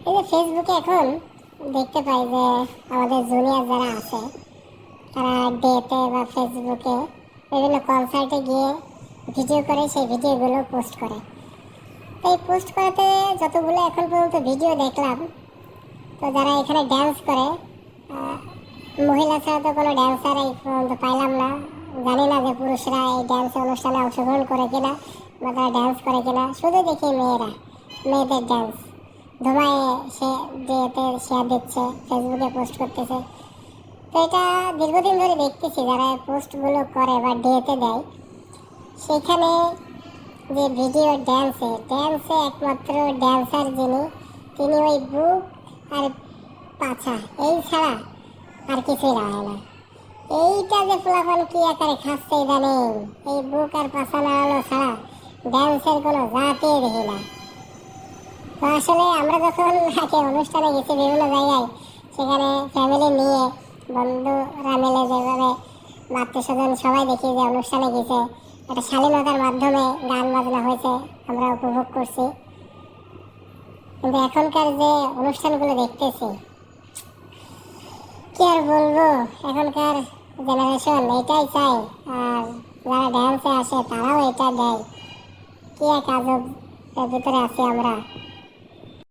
এই যে ফেসবুকে এখন দেখতে পাই যে আমাদের জুনিয়র যারা আছে তারা ডেতে বা ফেসবুকে বিভিন্ন কনসার্টে গিয়ে ভিডিও করে, সেই ভিডিওগুলো পোস্ট করে। তো এই পোস্ট করাতে যতগুলো এখন পর্যন্ত ভিডিও দেখলাম, তো যারা এখানে ড্যান্স করে, আহ, মহিলা ছাড়া তো কোনো ড্যান্সার এই পর্যন্ত পাইলাম না। জানি না যে পুরুষরা এই ড্যান্স অনুষ্ঠানে অংশগ্রহণ করে কিনা বা তারা ড্যান্স করে কিনা। শুধু দেখি মেয়েদের ড্যান্স ধুমায় সে ডেতে শেয়ার দিচ্ছে, ফেসবুকে পোস্ট করতেছে। তো এটা দীর্ঘদিন ধরে দেখতেছি যারা পোস্টগুলো করে বা ডেতে দেয়, সেখানে যে ভিডিও ড্যান্সে একমাত্র ড্যান্সার যিনি, তিনি ওই বুক আর পাছা এই ছাড়া আর কিছুই রাখে না। এইটা যে ফলাফল কি আকারে খাচ্ছে ইদানিং, এই বুক আর পাছা নাড়ানো ছাড়া ড্যান্সের কোনো জাতি দেখি না। তো আসলে আমরা যখন আগে অনুষ্ঠানে গেছি বিভিন্ন জায়গায়, সেখানে ফ্যামিলি নিয়ে বন্ধুরা মিলে যেভাবে আত্মীয় স্বজন সবাই দেখি যে অনুষ্ঠানে গেছে, একটা শালীনতার মাধ্যমে গান বাজনা হয়েছে, আমরা উপভোগ করছি। কিন্তু এখনকার যে অনুষ্ঠানগুলো দেখতেছি, কি আর বলবো, এখনকার জেনারেশন এটাই চায়। আর যারা ড্যান্সে আসে তারাও এটা দেয়। কি এক আজব এর ভিতরে আছি আমরা।